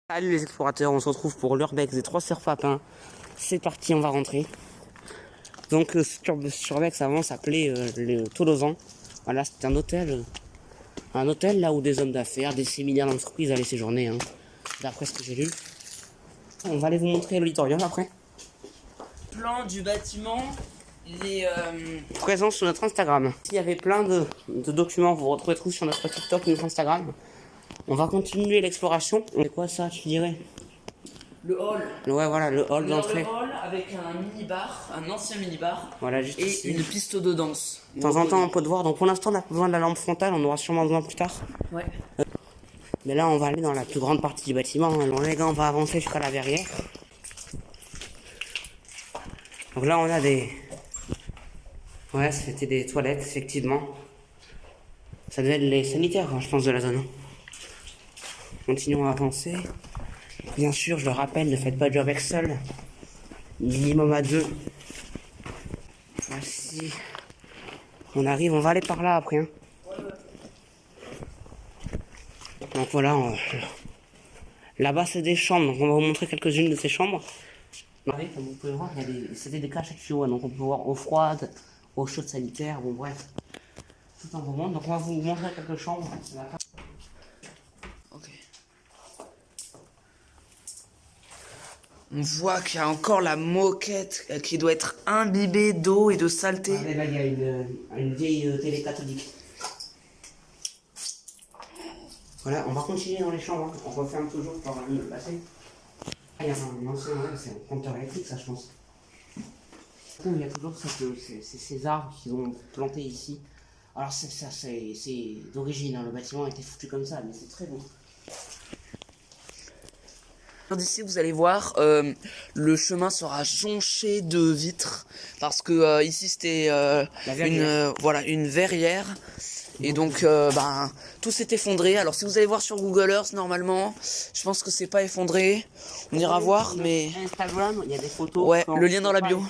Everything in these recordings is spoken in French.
Salut les explorateurs, on se retrouve pour l'Urbex des 3 Sœurs Papin. C'est parti, on va rentrer. Donc Urbex avant s'appelait le Tolosan. Voilà, c'était un hôtel là où des hommes d'affaires, des séminaires d'entreprise allaient séjourner, hein, d'après ce que j'ai lu. On va aller vous montrer l'auditorium après. Plan du bâtiment, les Présent sur notre Instagram. Il y avait plein de documents, vous retrouvez tout sur notre TikTok ou notre Instagram. On va continuer l'exploration. C'est quoi ça, tu dirais? le hall. Ouais, voilà, le hall d'entrée. Le hall avec un mini-bar, un ancien mini-bar. Voilà, juste et ici. une piste de danse. De temps en temps, on peut te voir. Donc pour l'instant, on a besoin de la lampe frontale. On aura sûrement besoin plus tard. Ouais. Mais là, on va aller dans la plus grande partie du bâtiment. Alors les gars, on va avancer jusqu'à la verrière. Donc là, on a des... Ouais, c'était des toilettes, effectivement. Ça devait être les sanitaires, je pense, de la zone. Continuons à avancer. Bien sûr, je le rappelle, ne faites pas de job avec seul. Minimum à 2. Voici. On arrive, on va aller par là après. Hein. Donc voilà. Là-bas, c'est des chambres. Donc on va vous montrer quelques-unes de ces chambres. Regardez, comme vous pouvez voir, c'était des caches à tuyaux. Donc on peut voir eau froide, eau chaude sanitaire. Bon, bref. Tout en remonte. Donc on va vous montrer quelques chambres. Ok. On voit qu'il y a encore la moquette qui doit être imbibée d'eau et de saleté. Là, il y a une vieille télé catholique. Voilà, on va continuer dans les chambres. Hein. On referme toujours pour le passer. Il y a un ancien, c'est un compteur électrique, ça, je pense. Il y a toujours ces arbres qu'ils ont plantés ici. Alors, c'est d'origine, hein. Le bâtiment a été foutu comme ça, mais c'est très beau. D'ici, vous allez voir, le chemin sera jonché de vitres parce que ici c'était une verrière et donc tout s'est effondré. Alors si vous allez voir sur Google Earth, normalement, je pense que c'est pas effondré. On ira voir, mais Instagram, il y a des photos. ouais, le lien dans la bio.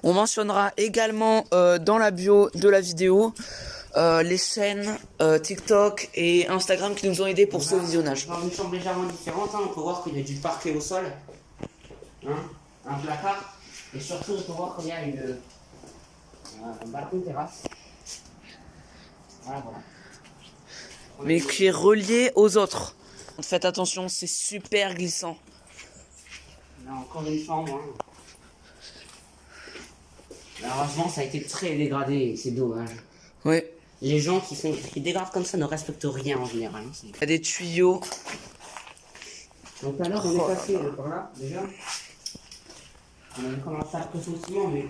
On mentionnera également dans la bio de la vidéo les chaînes TikTok et Instagram qui nous ont aidés pour ce visionnage. Dans une chambre légèrement différente, hein, on peut voir qu'il y a du parquet au sol, hein, un placard, et surtout on peut voir qu'il y a un balcon terrasse. Voilà. Mais qui est relié aux autres. Faites attention, c'est super glissant. Là encore une chambre. Hein. Malheureusement, ça a été très dégradé, c'est dommage. Oui. Les gens qui dégradent comme ça ne respectent rien en général. Hein. Il y a des tuyaux. Donc là, on est passé par là, déjà. On avait commencé à presser au ciment, mais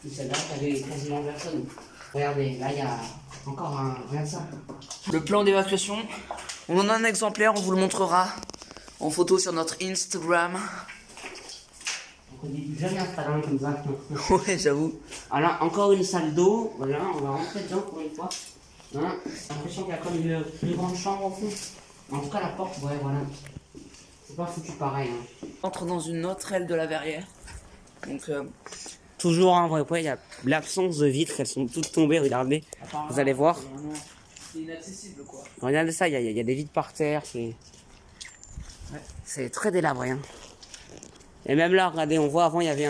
celle-là, il y avait quasiment personne. Regardez, là, il y a encore rien de ça. Le plan d'évacuation, on en a un exemplaire, on vous le montrera en photo sur notre Instagram. On dit jamais Instagram comme ça. Ouais, j'avoue. Alors, encore une salle d'eau. Voilà, on va rentrer dedans pour une fois. Hein, j'ai l'impression qu'il y a comme une grande chambre au fond. En tout cas, la porte, ouais, voilà. C'est pas foutu pareil. Hein. On entre dans une autre aile de la verrière. Donc, toujours, hein, ouais, il y a l'absence de vitres, elles sont toutes tombées, regardez. Vous allez voir. c'est inaccessible, quoi. Regardez ça, il y a des vitres par terre. C'est très délabré. Hein. Et même là, regardez, on voit avant, il y avait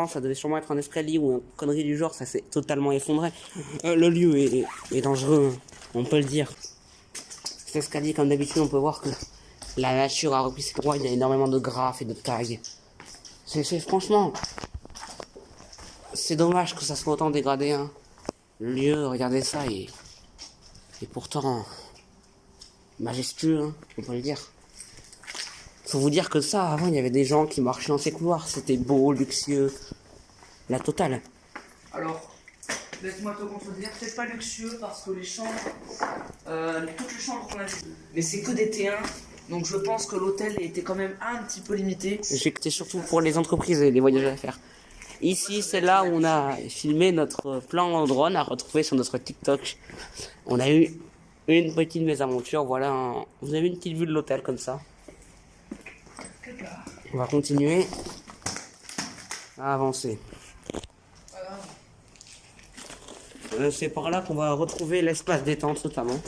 ça devait sûrement être un escalier ou une connerie du genre, ça s'est totalement effondré. Le lieu est dangereux, hein, on peut le dire. Cet escalier, comme d'habitude, on peut voir que la nature a repris ses droits, il y a énormément de graphes et de tags. Franchement, c'est dommage que ça soit autant dégradé. Hein. Le lieu, regardez ça, et pourtant majestueux, hein, on peut le dire. Faut vous dire que ça, avant, il y avait des gens qui marchaient dans ces couloirs. C'était beau, luxueux. La totale. Alors, laisse-moi te contredire, c'est pas luxueux parce que les chambres, toutes les chambres qu'on a vues, mais c'est que des T1, donc je pense que l'hôtel était quand même un petit peu limité. C'était surtout pour les entreprises et les voyages à faire. Ici, c'est là où on a filmé notre plan en drone à retrouver sur notre TikTok. On a eu une petite mésaventure. Voilà, vous avez une petite vue de l'hôtel comme ça. On va continuer à avancer. C'est par là qu'on va retrouver l'espace détente notamment.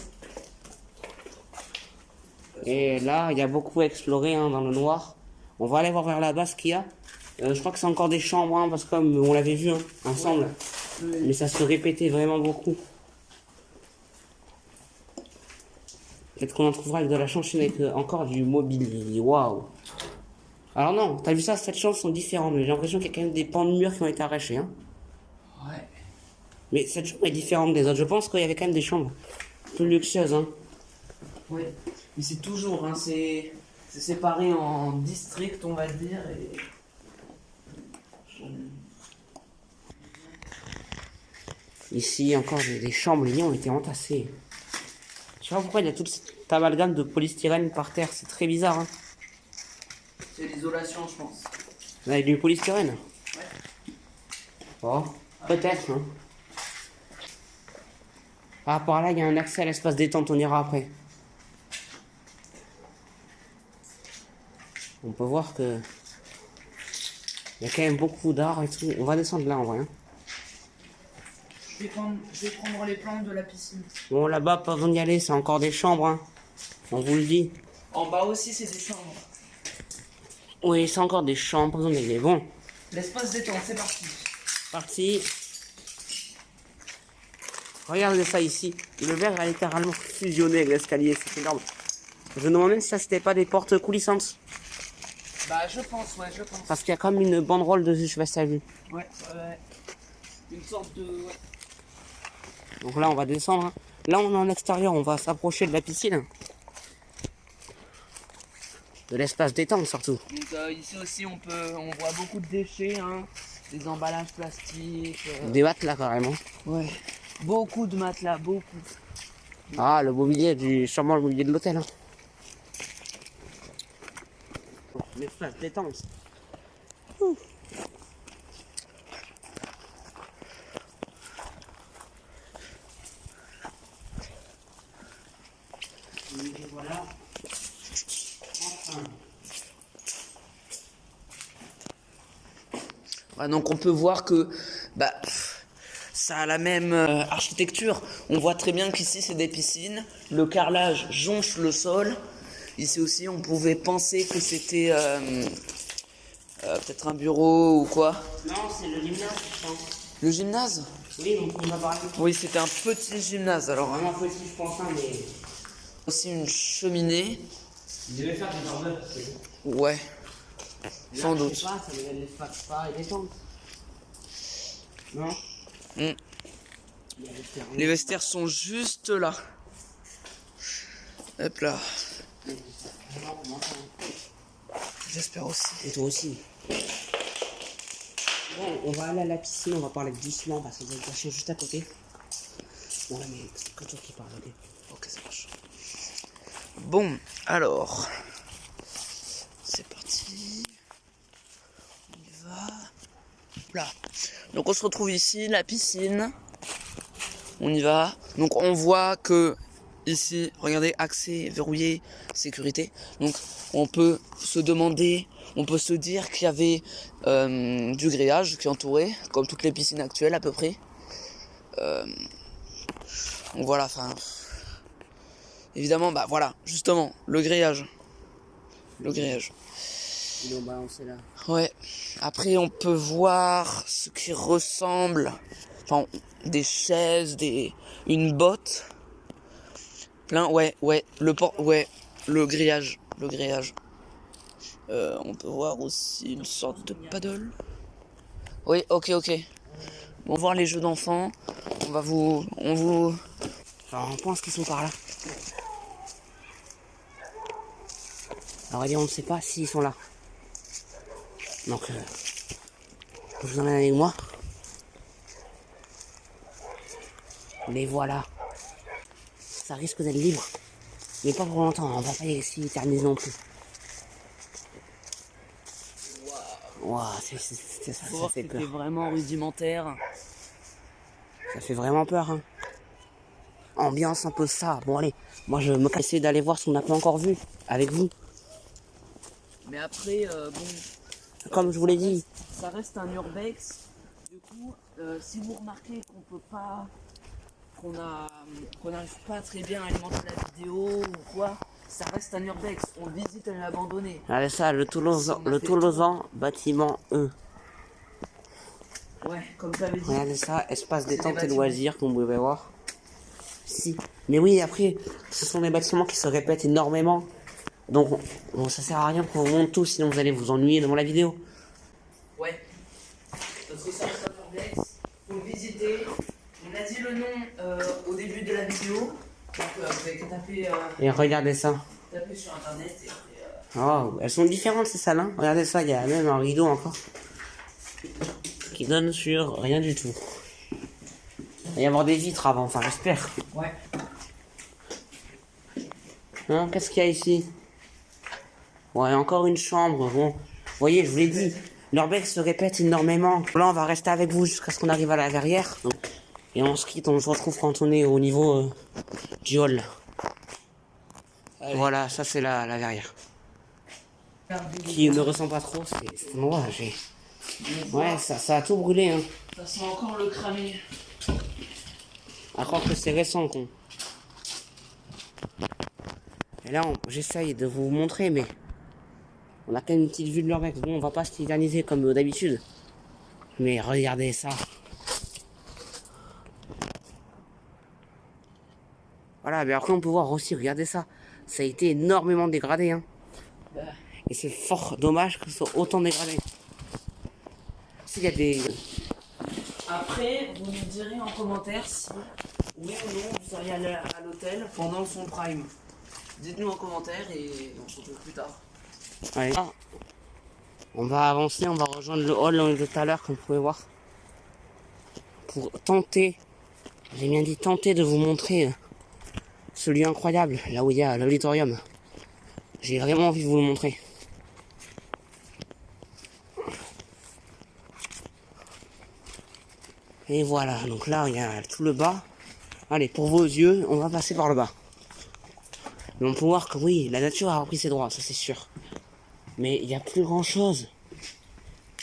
Et là, il y a beaucoup à explorer hein, dans le noir. On va aller voir vers là-bas ce qu'il y a. Je crois que c'est encore des chambres, hein, parce que comme on l'avait vu hein, ensemble. Mais ça se répétait vraiment beaucoup. Peut-être qu'on en trouvera avec de la chance avec encore du mobilier. Waouh! Alors non, t'as vu ça, cette chambre sont différentes, mais j'ai l'impression qu'il y a quand même des pans de murs qui ont été arrachés. Hein. Ouais. Mais cette chambre est différente des autres. Je pense qu'il y avait quand même des chambres plus luxueuses. Hein. Ouais. Mais c'est toujours, hein, c'est séparé en districts, on va dire. Et... Ici, encore des chambres, les lits ont été entassés. Je sais pas pourquoi il y a toute cette amalgame de polystyrène par terre, c'est très bizarre. Hein. C'est l'isolation, je pense. Avec du polystyrène? Ouais. Oh, peut-être. Hein. Ah, par là, il y a un accès à l'espace détente, on ira après. On peut voir que... il y a quand même beaucoup d'art et tout. On va descendre là, en vrai. Hein. Je vais prendre les plantes de la piscine. Bon, là-bas, pas besoin d'y aller, c'est encore des chambres. Hein. On vous le dit. En bas aussi, c'est des chambres. Oui, c'est encore des chambres, pas besoin d'y aller. Bon. L'espace détente, c'est parti. Parti. Regardez ça ici. Le verre a littéralement fusionné avec l'escalier, c'est énorme. Je me demande même si ça c'était pas des portes coulissantes. Bah je pense, ouais, je pense. Parce qu'il y a comme une banderole dessus, je sais pas si t'as vu. Ouais, une sorte de... Ouais. Donc là on va descendre. Hein. Là on est en extérieur, on va s'approcher de la piscine. De l'espace détente surtout. Donc ici aussi on voit beaucoup de déchets, hein. Des emballages plastiques. Des matelas carrément. Ouais. Beaucoup de matelas, beaucoup. Ah le mobilier sûrement le mobilier de l'hôtel. Hein. L'espace détente. Ouh. Et voilà. Enfin. Ouais, donc on peut voir que bah, ça a la même architecture. On voit très bien qu'ici c'est des piscines. Le carrelage jonche le sol. Ici aussi on pouvait penser que c'était peut-être un bureau ou quoi. Non, c'est le gymnase, je pense. Le gymnase? Oui, donc on va parler. Oui, c'était un petit gymnase alors. Vraiment petit, je pense, hein, mais. Aussi une cheminée. Il devait faire des jardins. Ouais, sans doute. Je sais pas, ça devait être l'espace spa et détente. Non? Les vestiaires sont juste là. Hop là. J'espère aussi. Et toi aussi. Bon, on va aller à la piscine, on va parler doucement parce qu'on va cacher juste à côté. Ouais, mais c'est que toi qui parles, ok? Ok, ça marche. Bon, alors. C'est parti. On y va. Là. Donc on se retrouve ici, la piscine. On y va. Donc on voit que ici, regardez, accès verrouillé, sécurité. Donc on peut se demander, on peut se dire qu'il y avait du grillage qui entourait, comme toutes les piscines actuelles à peu près. Donc voilà, enfin... Évidemment, bah voilà, justement, le grillage. Le grillage. Ils l'ont balancé là. Ouais. Après, on peut voir ce qui ressemble... Enfin, des chaises, une botte. Plein, ouais, le grillage. Le grillage. On peut voir aussi une sorte de paddle. Oui, ok. Bon, voir les jeux d'enfants. Alors, on pense qu'ils sont par là. Alors, on ne sait pas s'ils sont là. Donc, je vous emmène avec moi. Les voilà. Ça risque d'être libre. Mais pas pour longtemps, on va pas y éterniser non plus. Waouh, ça fait peur. C'était vraiment rudimentaire. Ça fait vraiment peur, hein. Ambiance un peu ça. Bon, allez, moi je me essayer d'aller voir ce qu'on n'a pas encore vu avec vous. Mais après, bon... Comme je vous l'ai dit. Ça reste un urbex. Du coup, si vous remarquez qu'on n'arrive pas très bien à alimenter la vidéo ou quoi, ça reste un urbex. On le visite, on l'a abandonné. Regardez ça, le Tolosan, bâtiment E. Ouais, comme tu avais dit. Regardez ça, espace détente et bâtiments. loisirs, comme vous pouvez voir. Si. Mais oui, après, ce sont des bâtiments qui se répètent énormément. Donc, bon, ça sert à rien qu'on vous montre tout, sinon vous allez vous ennuyer devant la vidéo. Ouais. Parce que ça reste un urbex. Faut le visiter. On a dit le nom au début de la vidéo. Donc, vous avez qu'à taper, Et regardez ça. taper sur internet et après, Oh, elles sont différentes ces salles, hein. Regardez ça, il y a même un rideau encore. Qui donne sur rien du tout. Il va y avoir des vitres avant, enfin j'espère. Ouais. Hein, qu'est-ce qu'il y a ici? Ouais, encore une chambre, bon. Vous voyez, je vous l'ai dit, l'urbex se répète énormément. Là, on va rester avec vous jusqu'à ce qu'on arrive à la verrière. Donc, et on se quitte, on se retrouve quand on est au niveau du hall. Allez. Voilà, ça c'est la verrière. Qui ne ressent pas trop, c'est moi, j'ai... Ouais, ça a tout brûlé, hein. Ça sent encore le cramé. À croire que c'est récent, con. Et là, j'essaye de vous montrer, mais... On a quand même une petite vue de l'urbex. Bon, on va pas se tyranniser comme d'habitude. Mais regardez ça. Voilà, mais après on peut voir aussi, regardez ça. Ça a été énormément dégradé, hein. Et c'est fort dommage que ce soit autant dégradé. S'il y a des... Après, vous nous direz en commentaire si oui ou non vous seriez allé à l'hôtel pendant son prime. Dites-nous en commentaire et on se retrouve plus tard. Allez. Ah. On va avancer, on va rejoindre le hall où on était tout à l'heure, comme vous pouvez voir. Pour tenter, j'ai bien dit tenter de vous montrer ce lieu incroyable, là où il y a l'auditorium. J'ai vraiment envie de vous le montrer. Et voilà, donc là il y a tout le bas. Allez, pour vos yeux, on va passer par le bas. Mais on peut voir que oui, la nature a repris ses droits, ça c'est sûr. Mais il n'y a plus grand chose.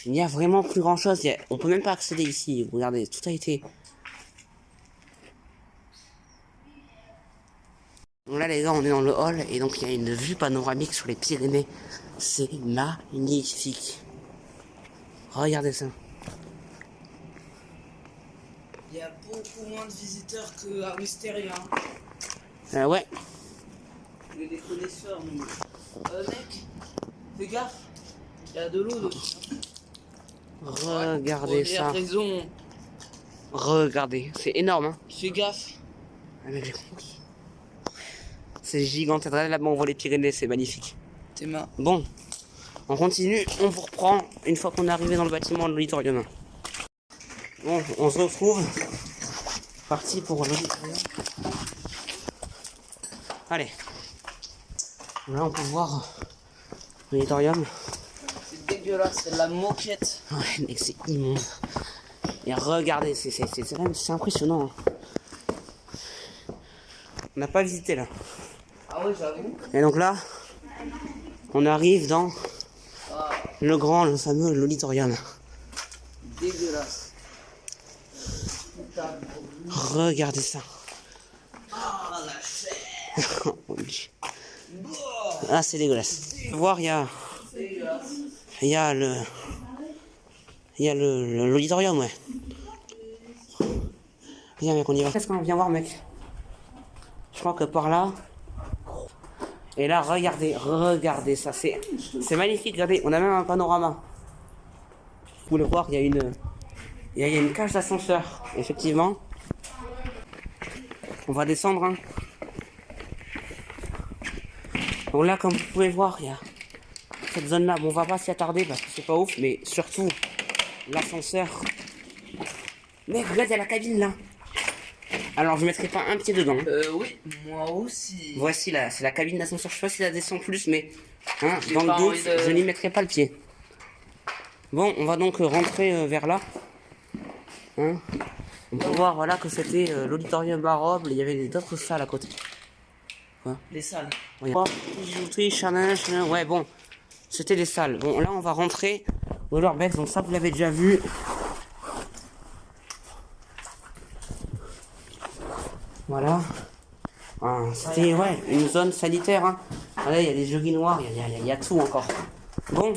Il n'y a vraiment plus grand chose. On peut même pas accéder ici. Regardez, tout a été... Donc là les gars, on est dans le hall et donc il y a une vue panoramique sur les Pyrénées. C'est magnifique. Regardez ça. Il y a beaucoup moins de visiteurs qu'à Wisteria. Ouais. Il y a des connaisseurs, mais... mec, fais gaffe. Il y a de l'eau dessus. Regardez ça. Raison. Regardez, c'est énorme, hein. Fais gaffe. Ah, mais j'ai compris. C'est gigantesque. Là-bas, on voit les Pyrénées, c'est magnifique. Tes mains. Bon, on continue, on vous reprend une fois qu'on est arrivé dans le bâtiment de l'auditorium. Bon, on se retrouve. Parti pour l'auditorium. Allez. Là, on peut voir l'auditorium. C'est dégueulasse, c'est de la moquette. Ouais, mec, c'est immonde. Et regardez, c'est impressionnant. Hein. On n'a pas visité là. Ah ouais, j'avoue. Et donc là, on arrive dans le fameux l'auditorium. Dégueulasse. Putain. Regardez ça. Ah, la chair. Ah, c'est dégueulasse. Vous voir, il y a l'auditorium, ouais. Viens, mec, on y va. Qu'est-ce qu'on vient voir, mec? Je crois que par là. Et là, regardez ça. C'est magnifique, regardez. On a même un panorama. Vous pouvez le voir, il y a une cage d'ascenseur, effectivement. On va descendre, hein. Donc là, comme vous pouvez voir, il y a cette zone-là. Bon, on va pas s'y attarder parce que c'est pas ouf, mais surtout l'ascenseur. Mec, regarde, il y a la cabine là. Alors, je mettrai pas un pied dedans. Oui, moi aussi. Voici c'est la cabine d'ascenseur. Je sais pas si la descend plus, mais hein, J'ai dans le pas doute, envie de- je n'y mettrai pas le pied. Bon, on va donc rentrer vers là. Hein. On peut voir voilà que c'était l'auditorium baroque. Il y avait d'autres salles à côté. Les salles. Oui. Ouais, bon, c'était les salles. Bon, là, on va rentrer au l'urbex. Donc ça, vous l'avez déjà vu. Voilà. C'était ouais, une zone sanitaire. Hein. Regardez, il y a des urinoirs, il y a tout encore. Bon.